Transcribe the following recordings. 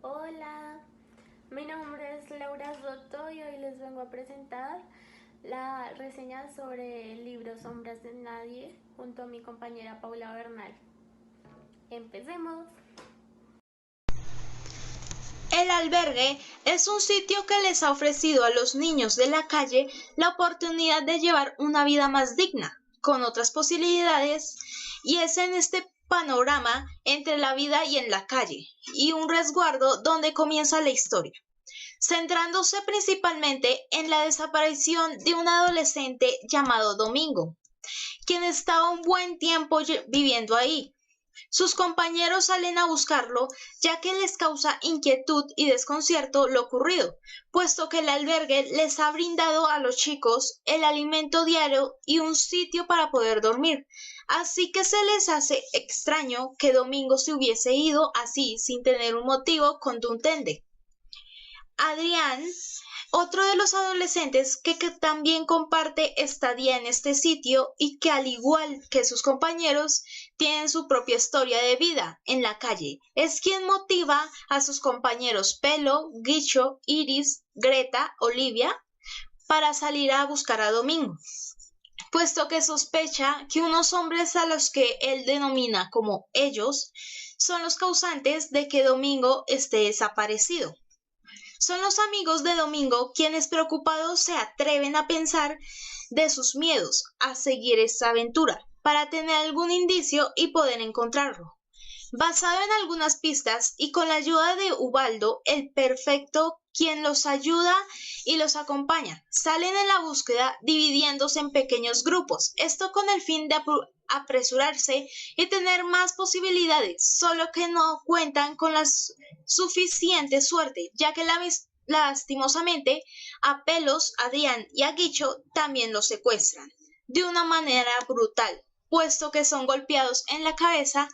Hola, mi nombre es Laura Soto y hoy les vengo a presentar la reseña sobre el libro Sombras de Nadie junto a mi compañera Paula Bernal. Empecemos. El albergue es un sitio que les ha ofrecido a los niños de la calle la oportunidad de llevar una vida más digna, con otras posibilidades, y es en este panorama entre la vida y en la calle, y un resguardo donde comienza la historia, centrándose principalmente en la desaparición de un adolescente llamado Domingo, quien estaba un buen tiempo viviendo ahí. Sus compañeros salen a buscarlo, ya que les causa inquietud y desconcierto lo ocurrido, puesto que el albergue les ha brindado a los chicos el alimento diario y un sitio para poder dormir. Así que se les hace extraño que Domingo se hubiese ido así sin tener un motivo contundente. Adrián, otro de los adolescentes que también comparte estadía en este sitio y que al igual que sus compañeros tienen su propia historia de vida en la calle, es quien motiva a sus compañeros Pelo, Guicho, Iris, Greta, Olivia para salir a buscar a Domingo, puesto que sospecha que unos hombres a los que él denomina como ellos son los causantes de que Domingo esté desaparecido. Son los amigos de Domingo quienes preocupados se atreven a pensar de sus miedos a seguir esta aventura para tener algún indicio y poder encontrarlo. Basado en algunas pistas y con la ayuda de Ubaldo, el perfecto, quien los ayuda y los acompaña, salen en la búsqueda dividiéndose en pequeños grupos, esto con el fin de apresurarse y tener más posibilidades, solo que no cuentan con la suficiente suerte, ya que lastimosamente a Pelos, a Adrián y a Guicho también los secuestran, de una manera brutal, puesto que son golpeados en la cabeza,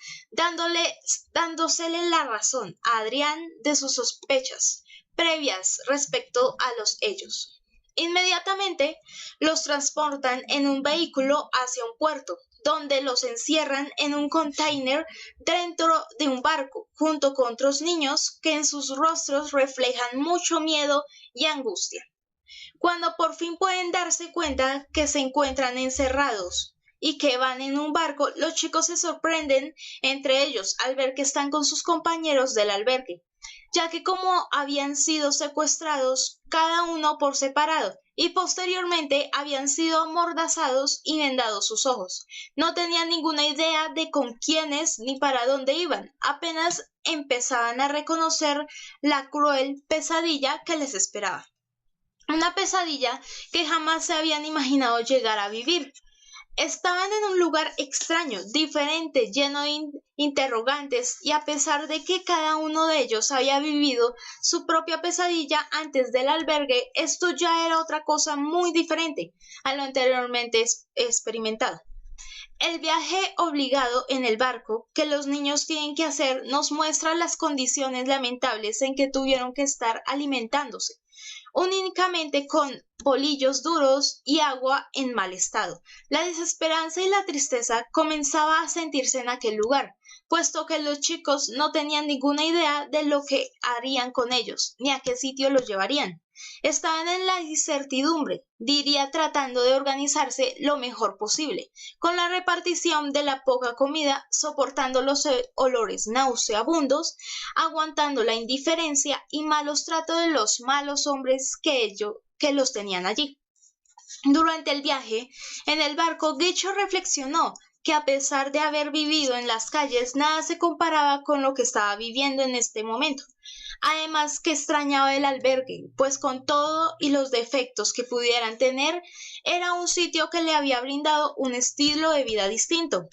dándosele la razón a Adrián de sus sospechas previas respecto a los hechos. Inmediatamente los transportan en un vehículo hacia un puerto, donde los encierran en un container dentro de un barco, junto con otros niños que en sus rostros reflejan mucho miedo y angustia. Cuando por fin pueden darse cuenta que se encuentran encerrados y que van en un barco, los chicos se sorprenden entre ellos al ver que están con sus compañeros del albergue, ya que como habían sido secuestrados cada uno por separado y posteriormente habían sido amordazados y vendados sus ojos, no tenían ninguna idea de con quiénes ni para dónde iban, apenas empezaban a reconocer la cruel pesadilla que les esperaba. Una pesadilla que jamás se habían imaginado llegar a vivir. Estaban en un lugar extraño, diferente, lleno de interrogantes, y a pesar de que cada uno de ellos había vivido su propia pesadilla antes del albergue, esto ya era otra cosa muy diferente a lo anteriormente experimentado. El viaje obligado en el barco que los niños tienen que hacer nos muestra las condiciones lamentables en que tuvieron que estar alimentándose únicamente con bolillos duros y agua en mal estado. La desesperanza y la tristeza comenzaba a sentirse en aquel lugar, puesto que los chicos no tenían ninguna idea de lo que harían con ellos, ni a qué sitio los llevarían. Estaban en la incertidumbre, diría tratando de organizarse lo mejor posible, con la repartición de la poca comida, soportando los olores nauseabundos, aguantando la indiferencia y malos tratos de los malos hombres que los tenían allí. Durante el viaje, en el barco, Guicho reflexionó que a pesar de haber vivido en las calles, nada se comparaba con lo que estaba viviendo en este momento. Además que extrañaba el albergue, pues con todo y los defectos que pudieran tener, era un sitio que le había brindado un estilo de vida distinto.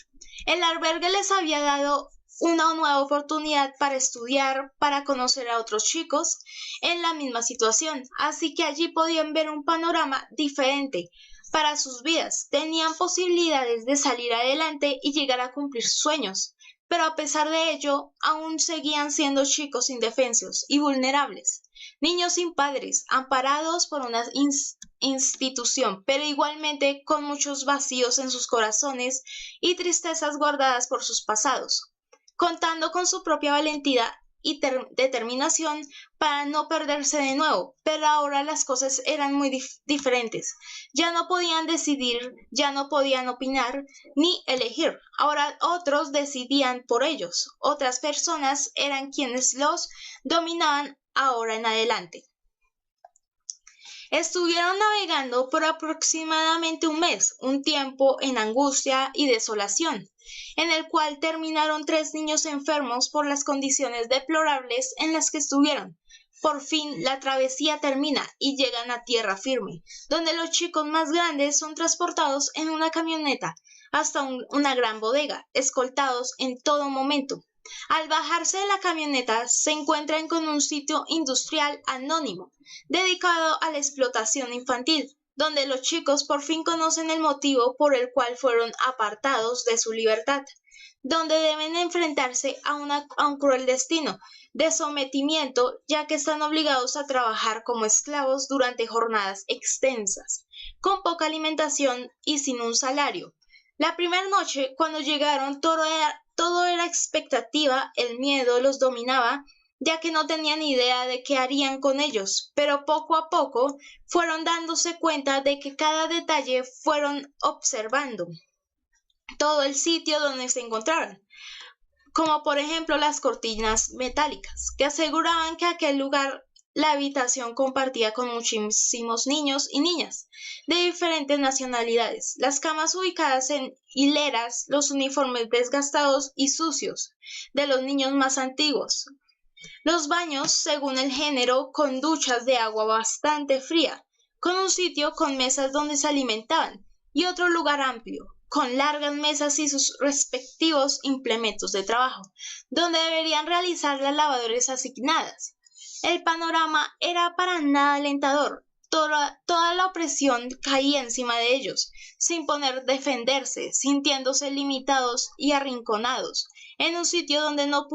El albergue les había dado una nueva oportunidad para estudiar, para conocer a otros chicos en la misma situación, así que allí podían ver un panorama diferente para sus vidas, tenían posibilidades de salir adelante y llegar a cumplir sus sueños, pero a pesar de ello, aún seguían siendo chicos indefensos y vulnerables, niños sin padres, amparados por una institución, pero igualmente con muchos vacíos en sus corazones y tristezas guardadas por sus pasados. Contando con su propia valentía y determinación para no perderse de nuevo, pero ahora las cosas eran muy diferentes. Ya no podían decidir, ya no podían opinar ni elegir. Ahora otros decidían por ellos. Otras personas eran quienes los dominaban ahora en adelante. Estuvieron navegando por aproximadamente un mes, un tiempo en angustia y desolación, en el cual terminaron 3 niños enfermos por las condiciones deplorables en las que estuvieron. Por fin la travesía termina y llegan a tierra firme, donde los chicos más grandes son transportados en una camioneta hasta una gran bodega, escoltados en todo momento. Al bajarse de la camioneta se encuentran con un sitio industrial anónimo dedicado a la explotación infantil, donde los chicos por fin conocen el motivo por el cual fueron apartados de su libertad, donde deben enfrentarse a un cruel destino de sometimiento, ya que están obligados a trabajar como esclavos durante jornadas extensas, con poca alimentación y sin un salario. La primera noche, cuando llegaron, todo era expectativa, el miedo los dominaba, ya que no tenían idea de qué harían con ellos, pero poco a poco fueron dándose cuenta de que cada detalle fueron observando todo el sitio donde se encontraban, como por ejemplo las cortinas metálicas, que aseguraban que aquel lugar la habitación compartía con muchísimos niños y niñas de diferentes nacionalidades, las camas ubicadas en hileras, los uniformes desgastados y sucios de los niños más antiguos, los baños según el género con duchas de agua bastante fría, con un sitio con mesas donde se alimentaban y otro lugar amplio, con largas mesas y sus respectivos implementos de trabajo, donde deberían realizar las labores asignadas. El panorama era para nada alentador. Toda la opresión caía encima de ellos, sin poder defenderse, sintiéndose limitados y arrinconados, en un sitio donde no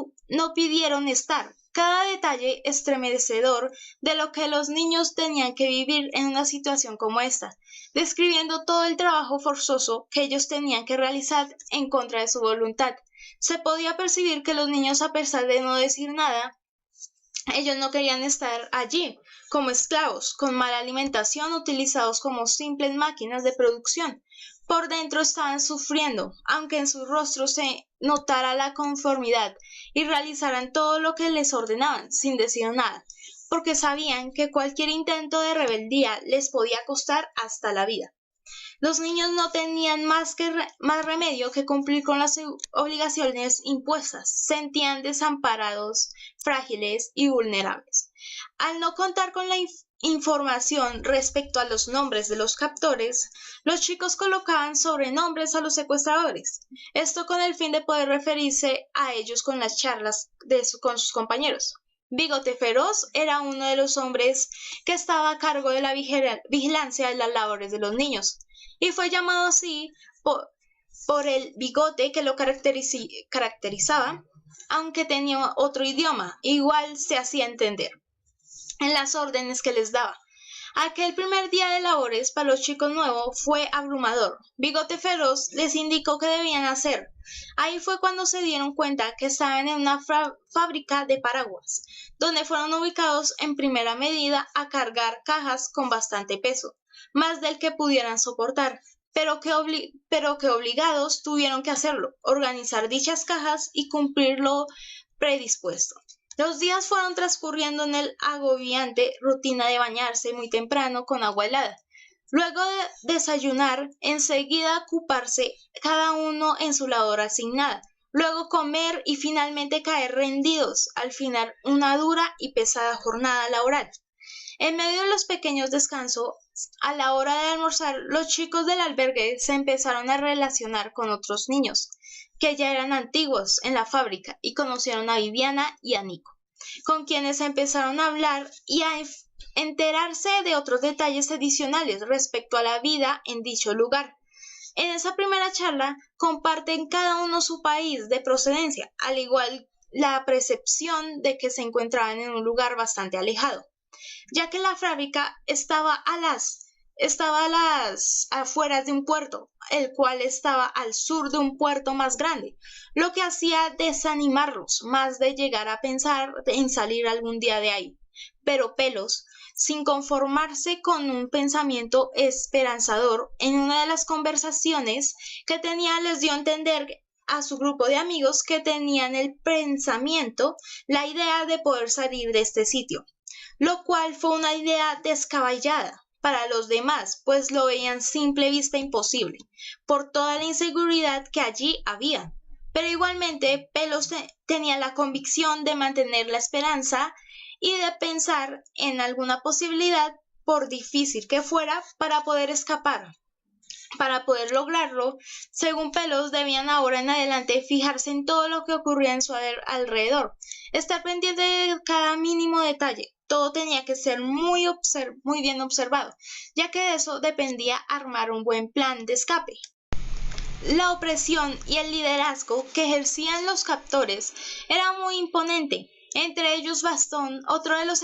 pidieron estar. Cada detalle estremecedor de lo que los niños tenían que vivir en una situación como esta, describiendo todo el trabajo forzoso que ellos tenían que realizar en contra de su voluntad. Se podía percibir que los niños, a pesar de no decir nada, ellos no querían estar allí como esclavos, con mala alimentación, utilizados como simples máquinas de producción. Por dentro estaban sufriendo, aunque en sus rostros se notara la conformidad y realizaran todo lo que les ordenaban, sin decir nada, porque sabían que cualquier intento de rebeldía les podía costar hasta la vida. Los niños no tenían más remedio que cumplir con las obligaciones impuestas, sentían desamparados, frágiles y vulnerables. Al no contar con la información respecto a los nombres de los captores, los chicos colocaban sobrenombres a los secuestradores, esto con el fin de poder referirse a ellos con las charlas con sus compañeros. Bigote Feroz era uno de los hombres que estaba a cargo de la vigilancia de las labores de los niños, y fue llamado así por el bigote que lo caracterizaba, aunque tenía otro idioma, igual se hacía entender en las órdenes que les daba. Aquel primer día de labores para los chicos nuevos fue abrumador. Bigote Feroz les indicó qué debían hacer. Ahí fue cuando se dieron cuenta que estaban en una fábrica de paraguas, donde fueron ubicados en primera medida a cargar cajas con bastante peso, más del que pudieran soportar, pero que obligados tuvieron que hacerlo, organizar dichas cajas y cumplir lo predispuesto. Los días fueron transcurriendo en el agobiante rutina de bañarse muy temprano con agua helada. Luego de desayunar, enseguida ocuparse cada uno en su labor asignada. Luego comer y finalmente caer rendidos al final una dura y pesada jornada laboral. En medio de los pequeños descansos, a la hora de almorzar, los chicos del albergue se empezaron a relacionar con otros niños que ya eran antiguos en la fábrica y conocieron a Viviana y a Nico, con quienes empezaron a hablar y a enterarse de otros detalles adicionales respecto a la vida en dicho lugar. En esa primera charla comparten cada uno su país de procedencia, al igual la percepción de que se encontraban en un lugar bastante alejado, ya que la fábrica estaba a las estaba a las afueras de un puerto, el cual estaba al sur de un puerto más grande, lo que hacía desanimarlos más de llegar a pensar en salir algún día de ahí. Pero Pelos, sin conformarse con un pensamiento esperanzador, en una de las conversaciones que tenía les dio a entender a su grupo de amigos que tenían el pensamiento, la idea de poder salir de este sitio, lo cual fue una idea descabellada para los demás, pues lo veían simple vista imposible, por toda la inseguridad que allí había. Pero igualmente Pelos tenía la convicción de mantener la esperanza y de pensar en alguna posibilidad, por difícil que fuera, para poder escapar. Para poder lograrlo, según Pelos, debían ahora en adelante fijarse en todo lo que ocurría en su alrededor, estar pendiente de cada mínimo detalle. Todo tenía que ser muy bien observado, ya que de eso dependía armar un buen plan de escape. La opresión y el liderazgo que ejercían los captores era muy imponente. Entre ellos Bastón, otro de los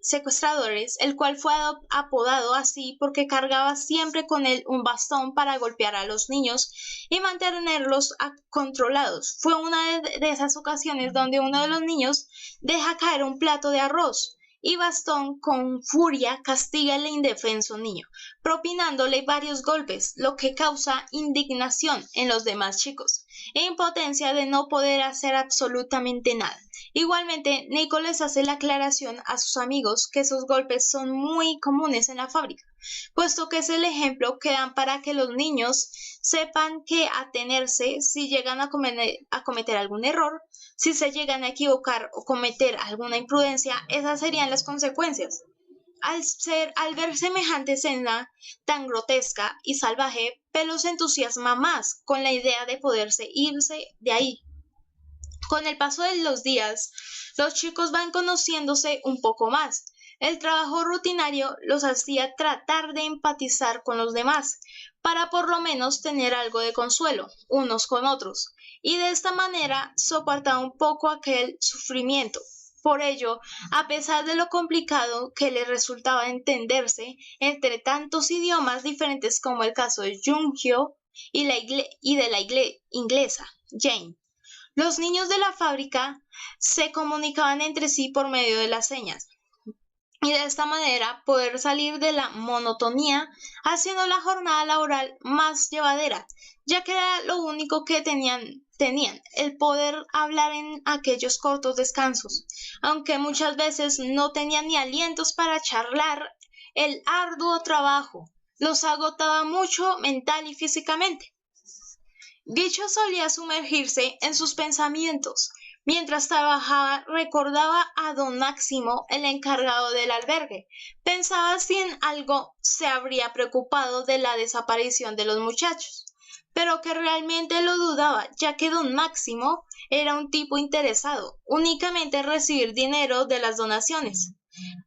secuestradores, el cual fue apodado así porque cargaba siempre con él un bastón para golpear a los niños y mantenerlos controlados. Fue una de esas ocasiones donde uno de los niños deja caer un plato de arroz y Bastón con furia castiga al indefenso niño, propinándole varios golpes, lo que causa indignación en los demás chicos e impotencia de no poder hacer absolutamente nada. Igualmente, Nico les hace la aclaración a sus amigos que esos golpes son muy comunes en la fábrica, puesto que es el ejemplo que dan para que los niños sepan que atenerse si llegan a cometer algún error, si se llegan a equivocar o cometer alguna imprudencia, esas serían las consecuencias. Al ver semejante escena tan grotesca y salvaje, Pelos se entusiasma más con la idea de poderse irse de ahí. Con el paso de los días, los chicos van conociéndose un poco más. El trabajo rutinario los hacía tratar de empatizar con los demás, para por lo menos tener algo de consuelo unos con otros, y de esta manera soportar un poco aquel sufrimiento. Por ello, a pesar de lo complicado que les resultaba entenderse entre tantos idiomas diferentes como el caso de Jungyo y de la inglesa, Jane, los niños de la fábrica se comunicaban entre sí por medio de las señas y de esta manera poder salir de la monotonía, haciendo la jornada laboral más llevadera, ya que era lo único que tenían el poder hablar en aquellos cortos descansos, aunque muchas veces no tenían ni alientos para charlar. El arduo trabajo los agotaba mucho mental y físicamente. Gicho solía sumergirse en sus pensamientos. Mientras trabajaba, recordaba a don Máximo, el encargado del albergue. Pensaba si en algo se habría preocupado de la desaparición de los muchachos, pero que realmente lo dudaba, ya que don Máximo era un tipo interesado únicamente en recibir dinero de las donaciones.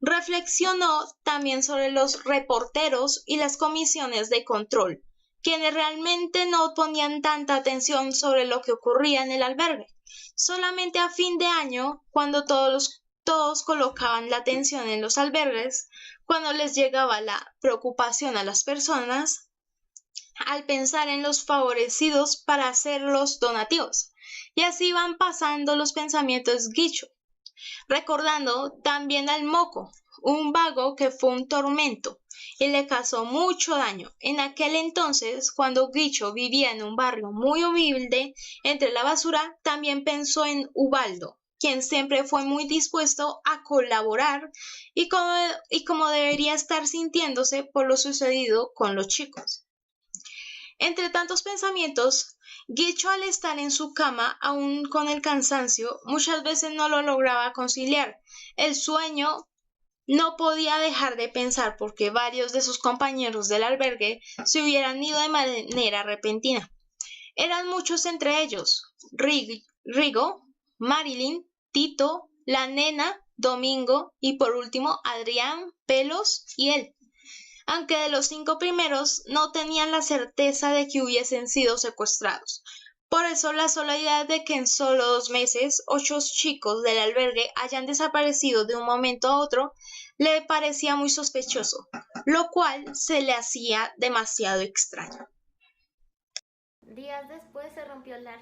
Reflexionó también sobre los reporteros y las comisiones de control, quienes realmente no ponían tanta atención sobre lo que ocurría en el albergue. Solamente a fin de año, cuando todos colocaban la atención en los albergues, cuando les llegaba la preocupación a las personas, al pensar en los favorecidos para hacer los donativos. Y así van pasando los pensamientos Gicho, recordando también al Moco, un vago que fue un tormento y le causó mucho daño. En aquel entonces, cuando Gicho vivía en un barrio muy humilde entre la basura, también pensó en Ubaldo, quien siempre fue muy dispuesto a colaborar y como debería estar sintiéndose por lo sucedido con los chicos. Entre tantos pensamientos, Gicho, al estar en su cama, aún con el cansancio, muchas veces no lo lograba conciliar. El sueño no podía dejar de pensar porque varios de sus compañeros del albergue se hubieran ido de manera repentina. Eran muchos entre ellos: Rigo, Marilyn, Tito, la nena, Domingo y por último Adrián, Pelos y él. Aunque de los 5 primeros no tenían la certeza de que hubiesen sido secuestrados, Por eso la sola idea de que en solo 2 meses 8 chicos del albergue hayan desaparecido de un momento a otro le parecía muy sospechoso, lo cual se le hacía demasiado extraño. Días después se rompió la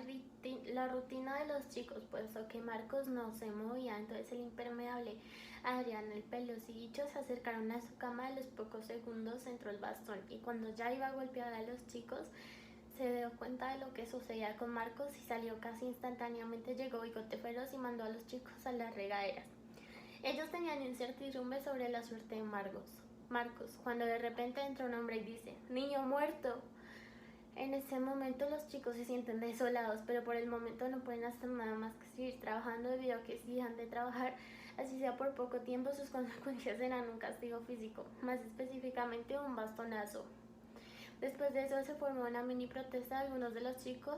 rutina de los chicos, puesto que Marcos no se movía, entonces el impermeable, Adrián, el Pelos y Guicho se acercaron a su cama. A los pocos segundos entró el bastón y cuando ya iba a golpear a los chicos se dio cuenta de lo que sucedía con Marcos y salió casi instantáneamente. Llegó Bigote Feroz y mandó a los chicos a las regaderas. Ellos tenían incertidumbre sobre la suerte de Marcos, cuando de repente entra un hombre y dice: «¡Niño muerto!». En ese momento los chicos se sienten desolados, pero por el momento no pueden hacer nada más que seguir trabajando, debido a que si dejan de trabajar, así sea por poco tiempo, sus consecuencias serán un castigo físico, más específicamente un bastonazo. Después de eso se formó una mini protesta de algunos de los chicos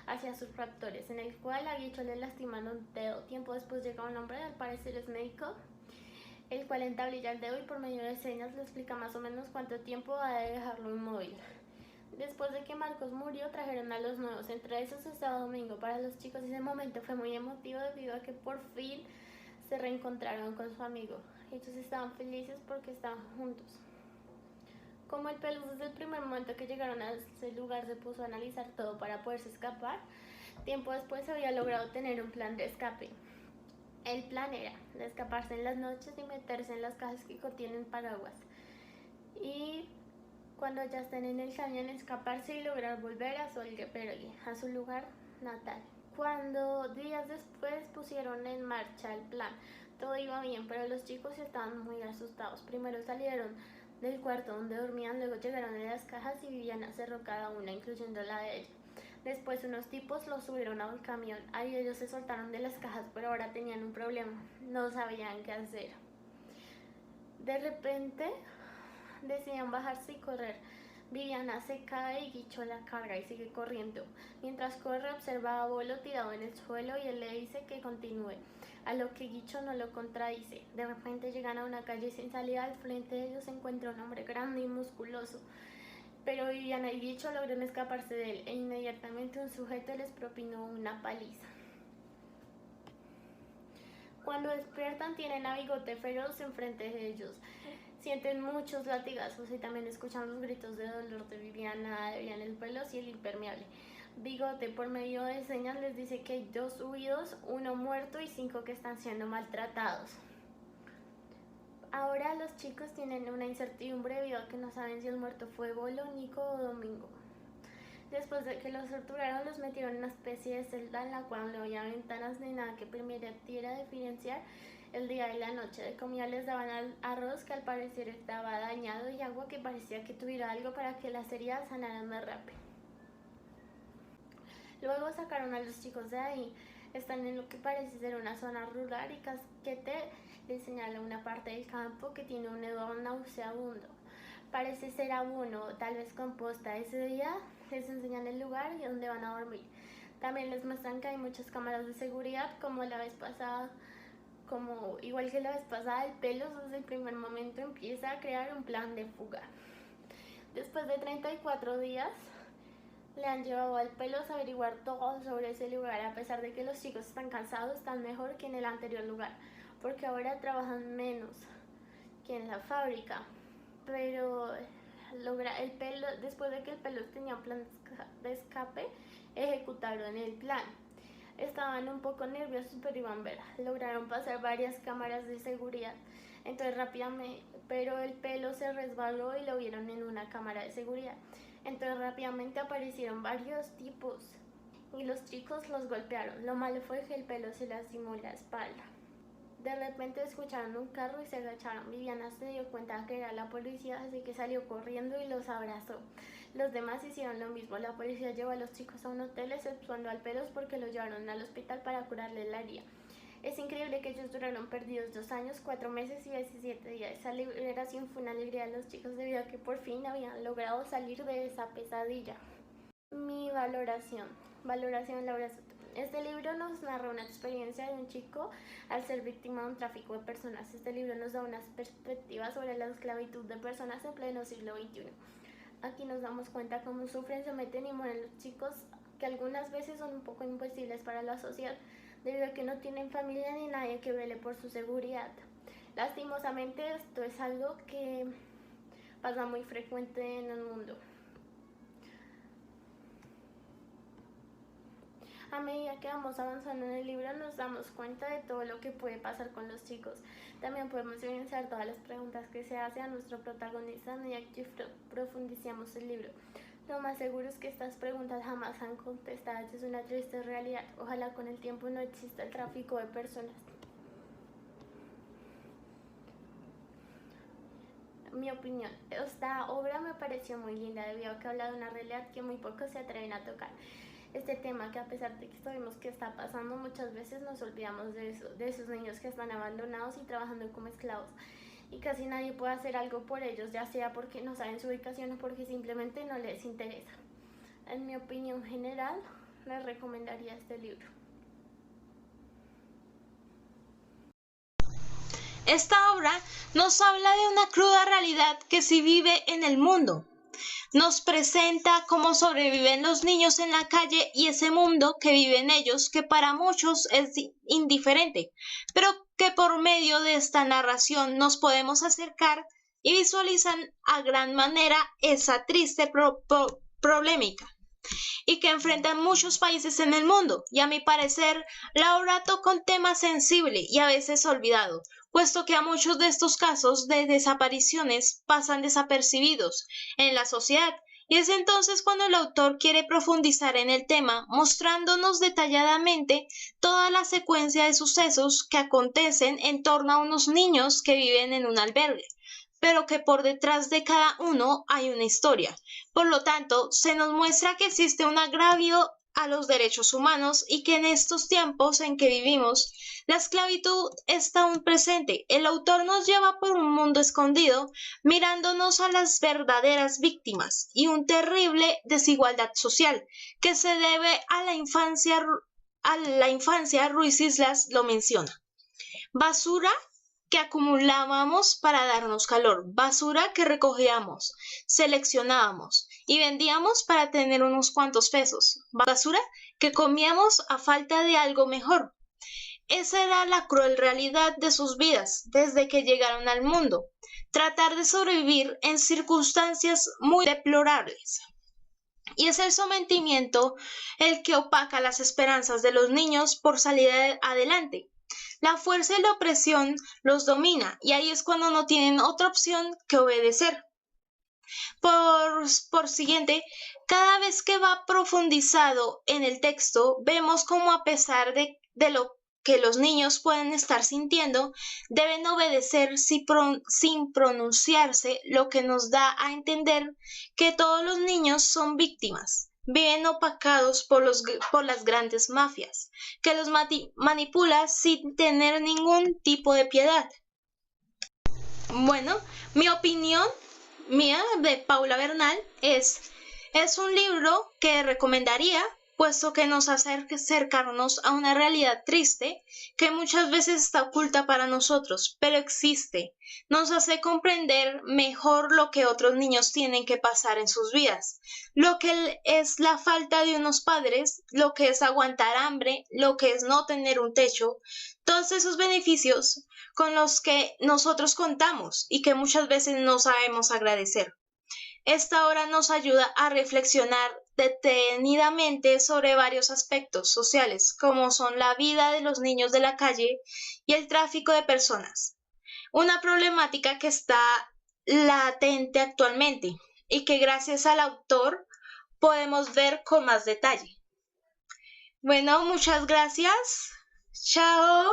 hacia sus raptores, en el cual a Guicho le lastiman un dedo. Tiempo después llega un hombre, al parecer es médico, el cual entablilla el dedo y por medio de señas le explica más o menos cuánto tiempo ha de dejarlo inmóvil. Después de que Marcos murió, trajeron a los nuevos, entre esos estaba Domingo. Para los chicos ese momento fue muy emotivo, debido a que por fin se reencontraron con su amigo. Ellos estaban felices porque estaban juntos. Como el Pelos desde el primer momento que llegaron a ese lugar se puso a analizar todo para poderse escapar, tiempo después se había logrado tener un plan de escape. El plan era de escaparse en las noches y meterse en las cajas que contienen paraguas. Y cuando ya estén en el cañón, escaparse y lograr volver a a su lugar natal. Cuando días después pusieron en marcha el plan, todo iba bien, pero los chicos estaban muy asustados. Primero salieron del cuarto donde dormían, luego llegaron a las cajas y Viviana cerró cada una, incluyendo la de ella. Después unos tipos los subieron a un camión. Ahí ellos se soltaron de las cajas, pero ahora tenían un problema, no sabían qué hacer. De repente deciden bajarse y correr. Viviana se cae y Guicho la carga y sigue corriendo. Mientras corre observa a Bolo tirado en el suelo y él le dice que continúe, a lo que Guicho no lo contradice. De repente llegan a una calle sin salida. Al frente de ellos se encuentra un hombre grande y musculoso, pero Viviana y Guicho logran escaparse de él e inmediatamente un sujeto les propinó una paliza. Cuando despiertan tienen a Bigote Feroz enfrente de ellos. Sienten muchos latigazos y también escuchan los gritos de dolor de Viviana, Adrián, el Pelos y el impermeable. Bigote por medio de señas les dice que hay 2 huidos, 1 muerto y 5 que están siendo maltratados. Ahora los chicos tienen una incertidumbre debido a que no saben si el muerto fue Bolo, Nico o Domingo. Después de que los torturaron, los metieron en una especie de celda en la cual no había ventanas ni nada que permitiera diferenciar el día y la noche. De comida les daban arroz que al parecer estaba dañado y agua que parecía que tuviera algo para que las heridas sanaran más rápido. Luego sacaron a los chicos de ahí. Están en lo que parece ser una zona rural y Casquete les señala una parte del campo que tiene un hedor nauseabundo. Parece ser abono, tal vez composta. Ese día les enseñan el lugar y dónde van a dormir. También les muestran que hay muchas cámaras de seguridad, igual que la vez pasada, el Pelos desde el primer momento empieza a crear un plan de fuga. Después de 34 días, le han llevado al Pelos a averiguar todo sobre ese lugar. A pesar de que los chicos están cansados, están mejor que en el anterior lugar, porque ahora trabajan menos que en la fábrica. Pero después de que el Pelos tenía un plan de escape, ejecutaron el plan. Estaban un poco nerviosos, pero iban a ver. Lograron pasar varias cámaras de seguridad. Entonces pero el Pelo se resbaló y lo vieron en una cámara de seguridad. Entonces rápidamente aparecieron varios tipos y los chicos los golpearon. Lo malo fue que el Pelo se lastimó la espalda. De repente escucharon un carro y se agacharon. Viviana se dio cuenta que era la policía, así que salió corriendo y los abrazó. Los demás hicieron lo mismo. La policía llevó a los chicos a un hotel, exceptuando al Pelos porque lo llevaron al hospital para curarle la herida. Es increíble que ellos duraron perdidos 2 años, 4 meses y 17 días. Esa liberación fue una alegría a los chicos debido a que por fin habían logrado salir de esa pesadilla. Mi valoración. Laura Soto. Este libro nos narra una experiencia de un chico al ser víctima de un tráfico de personas. Este libro nos da unas perspectivas sobre la esclavitud de personas en pleno siglo XXI. Aquí nos damos cuenta cómo sufren, someten y mueren los chicos que algunas veces son un poco imposibles para la sociedad, debido a que no tienen familia ni nadie que vele por su seguridad. Lastimosamente esto es algo que pasa muy frecuente en el mundo. A medida que vamos avanzando en el libro nos damos cuenta de todo lo que puede pasar con los chicos. También podemos evidenciar todas las preguntas que se hace a nuestro protagonista a medida que profundizamos el libro. Lo más seguro es que estas preguntas jamás han contestadas, es una triste realidad. Ojalá con el tiempo no exista el tráfico de personas. Mi opinión, esta obra me pareció muy linda debido a que habla de una realidad que muy pocos se atreven a tocar. Este tema que a pesar de que sabemos que está pasando, muchas veces nos olvidamos de eso, de esos niños que están abandonados y trabajando como esclavos. Y casi nadie puede hacer algo por ellos, ya sea porque no saben su ubicación o porque simplemente no les interesa. En mi opinión general, les recomendaría este libro. Esta obra nos habla de una cruda realidad que se vive en el mundo. Nos presenta cómo sobreviven los niños en la calle y ese mundo que viven ellos, que para muchos es indiferente, pero que por medio de esta narración nos podemos acercar y visualizar a gran manera esa triste problemática y que enfrentan muchos países en el mundo. Y a mi parecer, la obra toca un tema sensible y a veces olvidado, puesto que a muchos de estos casos de desapariciones pasan desapercibidos en la sociedad. Y es entonces cuando el autor quiere profundizar en el tema, mostrándonos detalladamente toda la secuencia de sucesos que acontecen en torno a unos niños que viven en un albergue, pero que por detrás de cada uno hay una historia. Por lo tanto, se nos muestra que existe un agravio a los derechos humanos y que en estos tiempos en que vivimos, la esclavitud está aún presente. El autor nos lleva por un mundo escondido, mirándonos a las verdaderas víctimas y una terrible desigualdad social que se debe a la infancia. Ruiz Islas lo menciona. Basura que acumulábamos para darnos calor, basura que recogíamos, seleccionábamos y vendíamos para tener unos cuantos pesos, basura que comíamos a falta de algo mejor. Esa era la cruel realidad de sus vidas desde que llegaron al mundo, tratar de sobrevivir en circunstancias muy deplorables. Y es el sometimiento el que opaca las esperanzas de los niños por salir adelante. La fuerza y la opresión los domina y ahí es cuando no tienen otra opción que obedecer. Por siguiente, cada vez que va profundizado en el texto, vemos como a pesar de lo que los niños pueden estar sintiendo, deben obedecer sin pronunciarse, lo que nos da a entender que todos los niños son víctimas. Viven opacados por las grandes mafias, que los manipula sin tener ningún tipo de piedad. Bueno, mi opinión mía de Paula Bernal es un libro que recomendaría, puesto que nos hace acercarnos a una realidad triste que muchas veces está oculta para nosotros, pero existe. Nos hace comprender mejor lo que otros niños tienen que pasar en sus vidas, lo que es la falta de unos padres, lo que es aguantar hambre, lo que es no tener un techo, todos esos beneficios con los que nosotros contamos y que muchas veces no sabemos agradecer. Esta obra nos ayuda a reflexionar detenidamente sobre varios aspectos sociales, como son la vida de los niños de la calle y el tráfico de personas, una problemática que está latente actualmente y que gracias al autor podemos ver con más detalle. Bueno, muchas gracias. Chao.